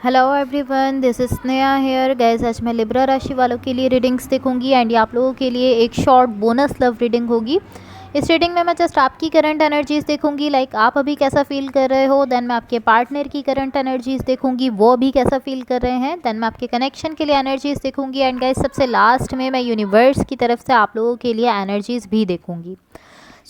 Hello everyone, this is Sneha here. Guys, आज मैं Libra राशि वालों के लिए रीडिंग्स देखूंगी एंड ये आप लोगों के लिए एक शॉर्ट बोनस लव रीडिंग होगी। इस रीडिंग में मैं जस्ट आपकी करंट एनर्जीज़ देखूंगी, लाइक आप अभी कैसा फील कर रहे हो। देन मैं आपके पार्टनर की करंट एनर्जीज़ देखूंगी, वो अभी कैसा फील कर रहे हैं। देन मैं आपके कनेक्शन के लिए एनर्जीज़ देखूंगी एंड गाइस सबसे लास्ट में मैं यूनिवर्स की तरफ से आप लोगों के लिए एनर्जीज़ भी देखूंगी।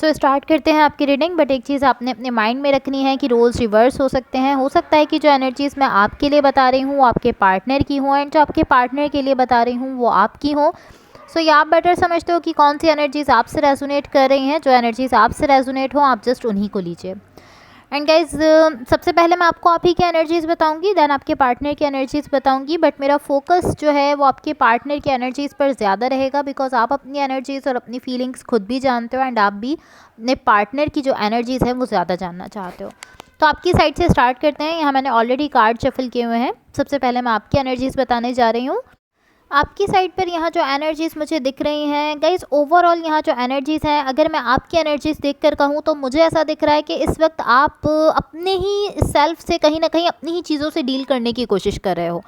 सो स्टार्ट करते हैं आपकी रीडिंग। बट एक चीज़ आपने अपने माइंड में रखनी है कि रोल्स रिवर्स हो सकते हैं। हो सकता है कि जो एनर्जीज़ मैं आपके लिए बता रही हूँ वो आपके पार्टनर की हो, एंड जो आपके पार्टनर के लिए बता रही हूँ वो आपकी हो। सो ये आप बेटर समझते हो कि कौन सी एनर्जीज़ आपसे रेजोनेट कर रही हैं। जो एनर्जीज़ आपसे रेजोनेट हो आप जस्ट उन्हीं को लीजिए। एंड गाइज, सबसे पहले मैं आपको आप ही की एनर्जीज़ बताऊंगी, देन आपके पार्टनर की एनर्जीज़ बताऊंगी। बट मेरा फोकस जो है वो आपके पार्टनर की एनर्जीज़ पर ज़्यादा रहेगा, बिकॉज आप अपनी एनर्जीज़ और अपनी फीलिंग्स खुद भी जानते हो एंड आप भी अपने पार्टनर की जो एनर्जीज़ है वो ज़्यादा जानना चाहते हो। तो आपकी साइड से स्टार्ट करते हैं। यहाँ मैंने ऑलरेडी कार्ड शफल किए हुए हैं। सबसे पहले मैं आपकी एनर्जीज़ बताने जा रही हूँ। आपकी साइड पर यहाँ जो एनर्जीज़ मुझे दिख रही हैं गाइज, ओवरऑल यहाँ जो एनर्जीज़ हैं, अगर मैं आपकी एनर्जीज़ देख कर कहूँ तो मुझे ऐसा दिख रहा है कि इस वक्त आप अपने ही सेल्फ से कहीं ना कहीं अपनी ही चीज़ों से डील करने की कोशिश कर रहे हो।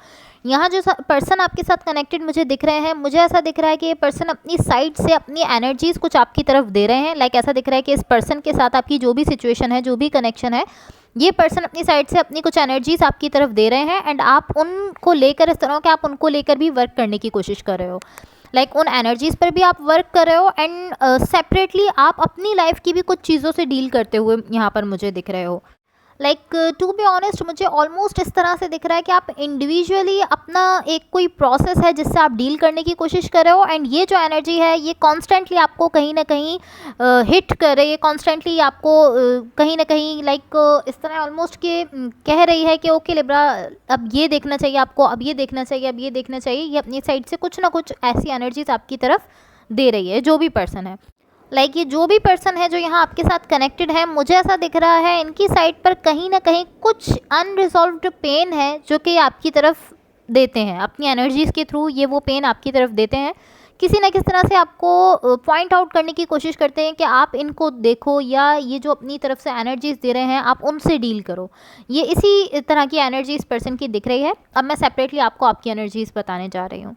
यहाँ जो पर्सन आपके साथ कनेक्टेड मुझे दिख रहे हैं, मुझे ऐसा दिख रहा है कि ये पर्सन अपनी साइड से अपनी एनर्जीज़ कुछ आपकी तरफ दे रहे हैं। लाइक ऐसा दिख रहा है कि इस पर्सन के साथ आपकी जो भी सिचुएशन है, जो भी कनेक्शन है, ये पर्सन अपनी साइड से अपनी कुछ एनर्जीज आपकी तरफ दे रहे हैं एंड आप उनको लेकर इस तरह के आप उनको लेकर भी वर्क करने की कोशिश कर रहे हो। लाइक उन एनर्जीज़ पर भी आप वर्क कर रहे हो एंड सेपरेटली आप अपनी लाइफ की भी कुछ चीज़ों से डील करते हुए यहाँ पर मुझे दिख रहे हो। लाइक टू बी ऑनेस्ट, मुझे ऑलमोस्ट इस तरह से दिख रहा है कि आप इंडिविजुअली अपना एक कोई प्रोसेस है जिससे आप डील करने की कोशिश कर रहे हो, एंड ये जो एनर्जी है ये कॉन्स्टेंटली आपको कहीं ना कहीं हिट कर रही है, कॉन्स्टेंटली आपको कहीं ना कहीं लाइक इस तरह ऑलमोस्ट के कह रही है कि ओके लिब्रा, अब ये देखना चाहिए आपको, अब ये देखना चाहिए, अब ये देखना चाहिए। ये अपनी साइड से कुछ ना कुछ ऐसी एनर्जीज आपकी तरफ दे रही है, जो भी पर्सन है। लाइक ये जो भी पर्सन है जो यहाँ आपके साथ कनेक्टेड है, मुझे ऐसा दिख रहा है इनकी साइड पर कहीं ना कहीं कुछ अनरिजॉल्व्ड पेन है जो कि आपकी तरफ देते हैं अपनी एनर्जीज़ के थ्रू। ये वो पेन आपकी तरफ देते हैं, किसी न किसी तरह से आपको पॉइंट आउट करने की कोशिश करते हैं कि आप इनको देखो, या ये जो अपनी तरफ से एनर्जीज़ दे रहे हैं आप उनसे डील करो। ये इसी तरह की एनर्जी इस पर्सन की दिख रही है। अब मैं सेपरेटली आपको आपकी एनर्जीज़ बताने जा रही हूँ।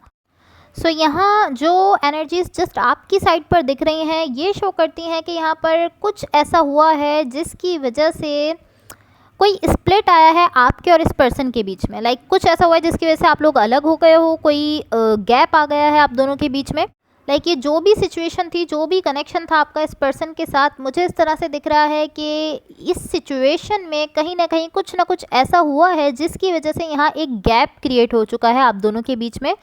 सो यहाँ जो एनर्जीज जस्ट आपकी साइड पर दिख रही हैं ये शो करती हैं कि यहाँ पर कुछ ऐसा हुआ है जिसकी वजह से कोई स्प्लिट आया है आपके और इस पर्सन के बीच में। लाइक कुछ ऐसा हुआ है जिसकी वजह से आप लोग अलग हो गए हो, कोई गैप आ गया है आप दोनों के बीच में। लाइक ये जो भी सिचुएशन थी, जो भी कनेक्शन था आपका इस पर्सन के साथ, मुझे इस तरह से दिख रहा है कि इस सिचुएशन में कहीं ना कुछ ऐसा हुआ है जिसकी वजह से यहाँ एक गैप क्रिएट हो चुका है आप दोनों के बीच में।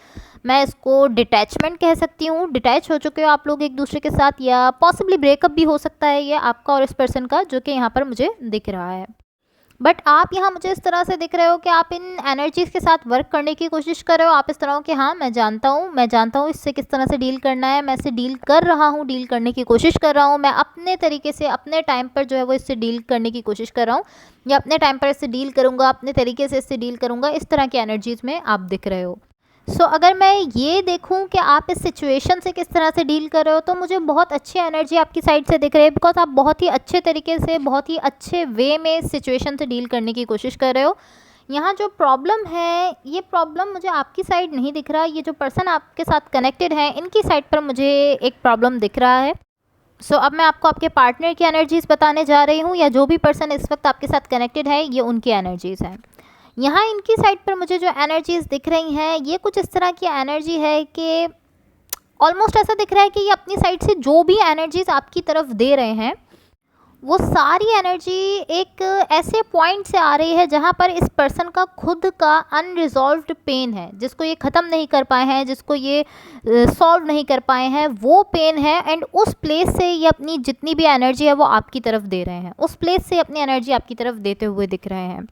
मैं इसको डिटैचमेंट कह सकती हूँ, डिटैच हो चुके हो आप लोग एक दूसरे के साथ, या पॉसिबली ब्रेकअप भी हो सकता है ये आपका और इस पर्सन का, जो कि यहाँ पर मुझे दिख रहा है। बट आप यहाँ मुझे इस तरह से दिख रहे हो कि आप इन एनर्जीज़ के साथ वर्क करने की कोशिश कर रहे हो। आप इस तरह हो कि हाँ मैं जानता हूँ इससे किस तरह से डील करना है, मैं इससे डील कर रहा हूँ, डील करने की कोशिश कर रहा हूँ, मैं अपने तरीके से अपने टाइम पर जो है वो इससे डील करने की कोशिश कर रहा हूँ, या अपने टाइम पर इससे डील करूँगा, अपने तरीके से इससे डील करूँगा। इस तरह की एनर्जीज़ में आप दिख रहे हो। अगर मैं ये देखूं कि आप इस सिचुएशन से किस तरह से डील कर रहे हो, तो मुझे बहुत अच्छी एनर्जी आपकी साइड से दिख रही है, बिकॉज आप बहुत ही अच्छे तरीके से, बहुत ही अच्छे वे में इस सिचुएशन से डील करने की कोशिश कर रहे हो। यहाँ जो प्रॉब्लम है, ये प्रॉब्लम मुझे आपकी साइड नहीं दिख रहा, ये जो पर्सन आपके साथ कनेक्टेड है इनकी साइड पर मुझे एक प्रॉब्लम दिख रहा है। अब मैं आपको आपके पार्टनर की एनर्जीज़ बताने जा रही हूँ, या जो भी पर्सन इस वक्त आपके साथ कनेक्टेड है ये उनकी एनर्जीज़ हैं। यहाँ इनकी साइड पर मुझे जो एनर्जीज़ दिख रही हैं ये कुछ इस तरह की एनर्जी है कि ऑलमोस्ट ऐसा दिख रहा है कि ये अपनी साइड से जो भी एनर्जीज़ आपकी तरफ दे रहे हैं वो सारी एनर्जी एक ऐसे पॉइंट से आ रही है जहाँ पर इस पर्सन का खुद का अनरिजॉल्व्ड पेन है, जिसको ये ख़त्म नहीं कर पाए हैं, जिसको ये सॉल्व नहीं कर पाए हैं, वो पेन है। एंड उस प्लेस से ये अपनी जितनी भी एनर्जी है वो आपकी तरफ दे रहे हैं, उस प्लेस से अपनी एनर्जी आपकी तरफ देते हुए दिख रहे हैं।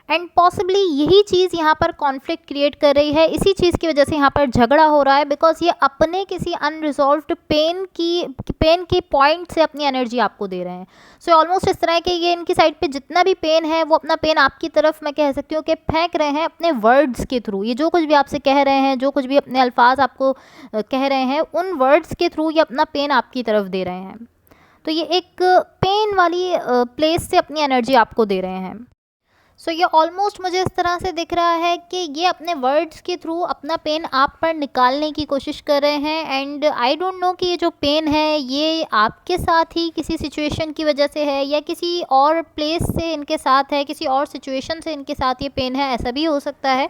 एंड पॉसिबली यही चीज़ यहाँ पर कॉन्फ्लिक्ट क्रिएट कर रही है, इसी चीज़ की वजह से यहाँ पर झगड़ा हो रहा है, बिकॉज ये अपने किसी अनरिजॉल्व्ड पेन के पॉइंट से अपनी एनर्जी आपको दे रहे हैं। ऑलमोस्ट इस तरह है कि ये इनकी साइड पे जितना भी पेन है वो अपना पेन आपकी तरफ, मैं कह सकती हूँ कि फेंक रहे हैं अपने वर्ड्स के थ्रू। ये जो कुछ भी आपसे कह रहे हैं, जो कुछ भी अपने अल्फाज आपको कह रहे हैं, उन वर्ड्स के थ्रू ये अपना पेन आपकी तरफ दे रहे हैं। तो ये एक पेन वाली प्लेस से अपनी एनर्जी आपको दे रहे हैं। सो ये ऑलमोस्ट मुझे इस तरह से दिख रहा है कि ये अपने वर्ड्स के थ्रू अपना पेन आप पर निकालने की कोशिश कर रहे हैं। एंड आई डोंट नो कि ये जो पेन है ये आपके साथ ही किसी सिचुएशन की वजह से है या किसी और प्लेस से इनके साथ है, किसी और सिचुएशन से इनके साथ ये पेन है। ऐसा भी हो सकता है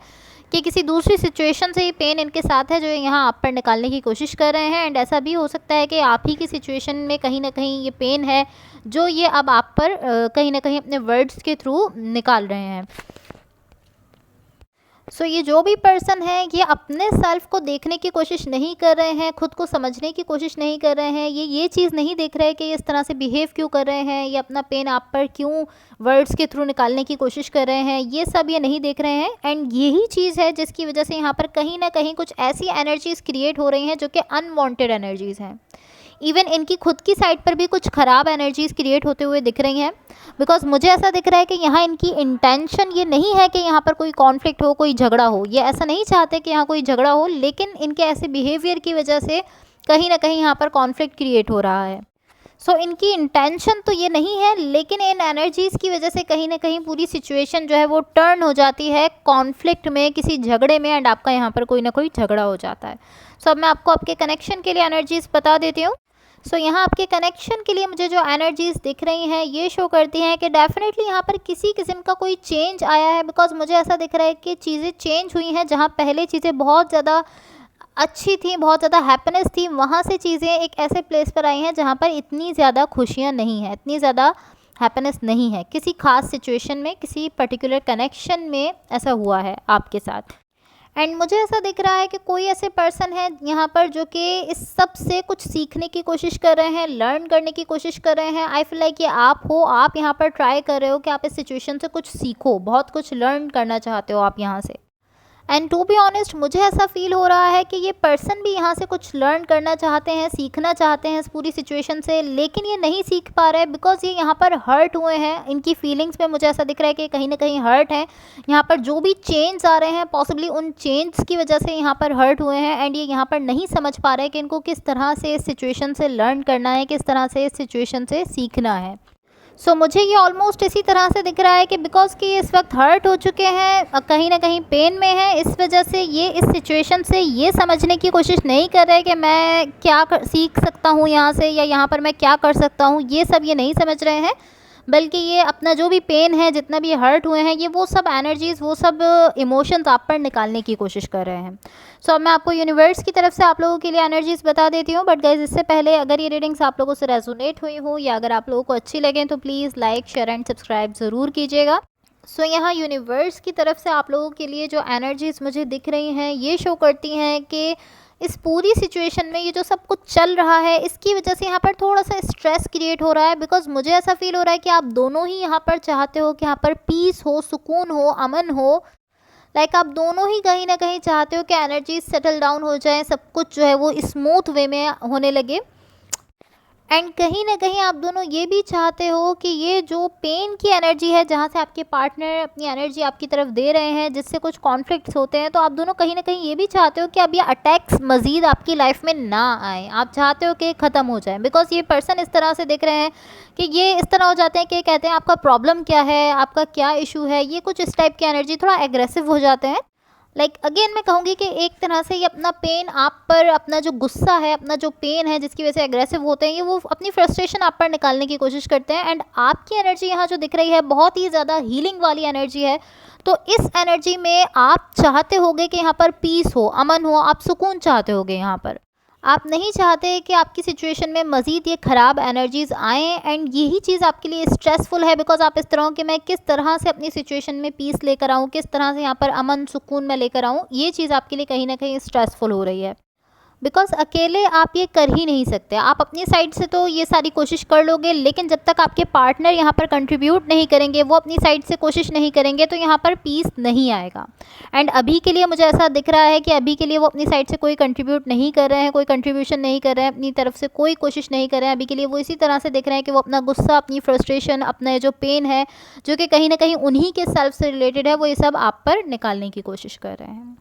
कि किसी दूसरी सिचुएशन से ये पेन इनके साथ है जो यहाँ आप पर निकालने की कोशिश कर रहे हैं। एंड ऐसा भी हो सकता है कि आप ही की सिचुएशन में कहीं ना कहीं ये पेन है जो ये अब आप पर कहीं ना कहीं अपने वर्ड्स के थ्रू निकाल रहे हैं। सो ये जो भी पर्सन है ये अपने सेल्फ को देखने की कोशिश नहीं कर रहे हैं, खुद को समझने की कोशिश नहीं कर रहे हैं। ये चीज़ नहीं देख रहे कि ये इस तरह से बिहेव क्यों कर रहे हैं, ये अपना पेन आप पर क्यों वर्ड्स के थ्रू निकालने की कोशिश कर रहे हैं, ये सब ये नहीं देख रहे हैं। एंड यही चीज़ है जिसकी वजह से यहाँ पर कहीं ना कहीं कुछ ऐसी एनर्जीज़ क्रिएट हो रही हैं जो कि अनवांटेड एनर्जीज़ हैं। इवन इनकी खुद की साइड पर भी कुछ ख़राब एनर्जीज़ क्रिएट होते हुए दिख रही हैं। बिकॉज मुझे ऐसा दिख रहा है कि यहाँ इनकी इंटेंशन ये नहीं है कि यहाँ पर कोई कॉन्फ्लिक्ट हो, कोई झगड़ा हो। ये ऐसा नहीं चाहते कि यहाँ कोई झगड़ा हो, लेकिन इनके ऐसे बिहेवियर की वजह से कहीं ना कहीं यहाँ पर कॉन्फ्लिक्ट क्रिएट हो रहा है। सो इनकी इंटेंशन तो ये नहीं है, लेकिन इन एनर्जीज़ की वजह से कहीं ना कहीं पूरी सिचुएशन जो है वो टर्न हो जाती है कॉन्फ्लिक्ट में, किसी झगड़े में। एंड आपका यहाँ पर कोई ना कोई झगड़ा हो जाता है। सो अब मैं आपको आपके कनेक्शन के लिए एनर्जीज़ बता देती हूँ। सो यहाँ आपके कनेक्शन के लिए मुझे जो एनर्जीज़ दिख रही हैं ये शो करती हैं कि डेफिनेटली यहाँ पर किसी किस्म का कोई चेंज आया है। बिकॉज मुझे ऐसा दिख रहा है कि चीज़ें चेंज हुई हैं। जहाँ पहले चीज़ें बहुत ज़्यादा अच्छी थी, बहुत ज़्यादा हैप्पीनेस थी, वहाँ से चीज़ें एक ऐसे प्लेस पर आई हैं जहाँ पर इतनी ज़्यादा खुशियाँ नहीं हैं, इतनी ज़्यादा हैप्पीनेस नहीं है। किसी खास सिचुएशन में, किसी पर्टिकुलर कनेक्शन में ऐसा हुआ है आपके साथ। एंड मुझे ऐसा दिख रहा है कि कोई ऐसे पर्सन है यहाँ पर जो कि इस सब से कुछ सीखने की कोशिश कर रहे हैं, लर्न करने की कोशिश कर रहे हैं। आई फील लाइक ये आप हो, आप यहाँ पर ट्राई कर रहे हो कि आप इस सिचुएशन से कुछ सीखो, बहुत कुछ लर्न करना चाहते हो आप यहाँ से। एंड टू बी ऑनेस्ट मुझे ऐसा फील हो रहा है कि ये पर्सन भी यहाँ से कुछ लर्न करना चाहते हैं, सीखना चाहते हैं इस पूरी सिचुएशन से, लेकिन ये नहीं सीख पा रहे बिकॉज ये यहाँ पर हर्ट हुए हैं। इनकी फीलिंग्स में मुझे ऐसा दिख रहा है कि कहीं ना कहीं हर्ट है। यहाँ पर जो भी चेंज आ रहे हैं पॉसिबली उन चेंज की वजह से यहाँ पर हर्ट हुए हैं। एंड ये यहाँ पर नहीं समझ पा रहे कि इनको किस तरह से इस सिचुएशन से लर्न करना है, किस तरह से इस सिचुएशन से सीखना है। सो मुझे ये ऑलमोस्ट इसी तरह से दिख रहा है कि बिकॉज कि इस वक्त हर्ट हो चुके हैं, कहीं ना कहीं पेन में है, इस वजह से ये इस सिचुएशन से ये समझने की कोशिश नहीं कर रहे कि मैं क्या सीख सकता हूँ यहाँ से, या यहाँ पर मैं क्या कर सकता हूँ। ये सब ये नहीं समझ रहे हैं, बल्कि ये अपना जो भी पेन है, जितना भी हर्ट हुए हैं, ये वो सब एनर्जीज़, वो सब इमोशंस आप पर निकालने की कोशिश कर रहे हैं। सो अब मैं आपको यूनिवर्स की तरफ से आप लोगों के लिए एनर्जीज़ बता देती हूँ। बट गाइज इससे पहले अगर ये रीडिंग्स आप लोगों से रेजोनेट हुई हो या अगर आप लोगों को अच्छी लगें तो please like, share and subscribe ज़रूर कीजिएगा। सो यहाँ यूनिवर्स की तरफ से आप लोगों के लिए जो एनर्जीज़ मुझे दिख रही हैं ये शो करती हैं कि इस पूरी सिचुएशन में ये जो सब कुछ चल रहा है इसकी वजह से यहाँ पर थोड़ा सा स्ट्रेस क्रिएट हो रहा है। बिकॉज मुझे ऐसा फील हो रहा है कि आप दोनों ही यहाँ पर चाहते हो कि यहाँ पर पीस हो, सुकून हो, अमन हो। लाइक आप दोनों ही कहीं ना कहीं चाहते हो कि एनर्जी सेटल डाउन हो जाए, सब कुछ जो है वो स्मूथ वे में होने लगे। एंड कहीं ना कहीं आप दोनों ये भी चाहते हो कि ये जो पेन की एनर्जी है, जहाँ से आपके पार्टनर अपनी एनर्जी आपकी तरफ दे रहे हैं, जिससे कुछ कॉन्फ्लिक्ट्स होते हैं, तो आप दोनों कहीं ना कहीं ये भी चाहते हो कि अब ये अटैक्स मज़ीद आपकी लाइफ में ना आए। आप चाहते हो कि ख़त्म हो जाए। बिकॉज ये पर्सन इस तरह से दिख रहे हैं कि ये इस तरह हो जाते हैं कि कहते हैं आपका प्रॉब्लम क्या है, आपका क्या इशू है, ये कुछ इस टाइप की एनर्जी, थोड़ा एग्रेसिव हो जाते हैं। लाइक अगेन मैं कहूँगी कि एक तरह से ये अपना पेन आप पर, अपना जो गुस्सा है, अपना जो पेन है जिसकी वजह से एग्रेसिव होते हैं, ये वो अपनी फ्रस्ट्रेशन आप पर निकालने की कोशिश करते हैं। एंड आपकी एनर्जी यहाँ जो दिख रही है बहुत ही ज़्यादा हीलिंग वाली एनर्जी है। तो इस एनर्जी में आप चाहते होगे कि यहाँ पर पीस हो, अमन हो, आप सुकून चाहते होगे। यहाँ पर आप नहीं चाहते कि आपकी सिचुएशन में मज़ीद ये ख़राब एनर्जीज़ आएँ। एंड यही चीज़ आपके लिए स्ट्रेसफुल है बिकॉज आप इस तरह कि मैं किस तरह से अपनी सिचुएशन में पीस लेकर आऊँ, किस तरह से यहाँ पर अमन सुकून में लेकर आऊँ, ये चीज़ आपके लिए कहीं ना कहीं स्ट्रेसफुल हो रही है। बिकॉज अकेले आप ये कर ही नहीं सकते। आप अपनी साइड से तो ये सारी कोशिश कर लोगे, लेकिन जब तक आपके पार्टनर यहाँ पर कंट्रीब्यूट नहीं करेंगे, वो अपनी साइड से कोशिश नहीं करेंगे, तो यहाँ पर पीस नहीं आएगा। एंड अभी के लिए मुझे ऐसा दिख रहा है कि अभी के लिए वो अपनी साइड से कोई कंट्रीब्यूट नहीं कर रहे हैं, कोई कंट्रीब्यूशन नहीं कर रहे हैं, अपनी तरफ से कोई कोशिश नहीं कर रहे हैं। अभी के लिए वो इसी तरह से दिख रहे हैं कि वो अपना गुस्सा, अपनी फ्रस्ट्रेशन, अपना जो पेन है जो कि कहीं ना कहीं उन्हीं के सेल्फ से रिलेटेड है, वो ये सब आप पर निकालने की कोशिश कर रहे हैं।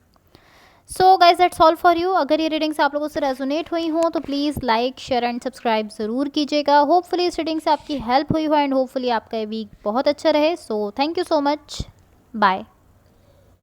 So guys that's all for you. अगर ये रीडिंग्स आप लोगों से रेजोनेट हुई हो तो please like, share and subscribe ज़रूर कीजिएगा। होपफुली इस रीडिंग से आपकी हेल्प हुई हो एंड होपफुली आपका ये वीक बहुत अच्छा रहे। So thank you so much. Bye.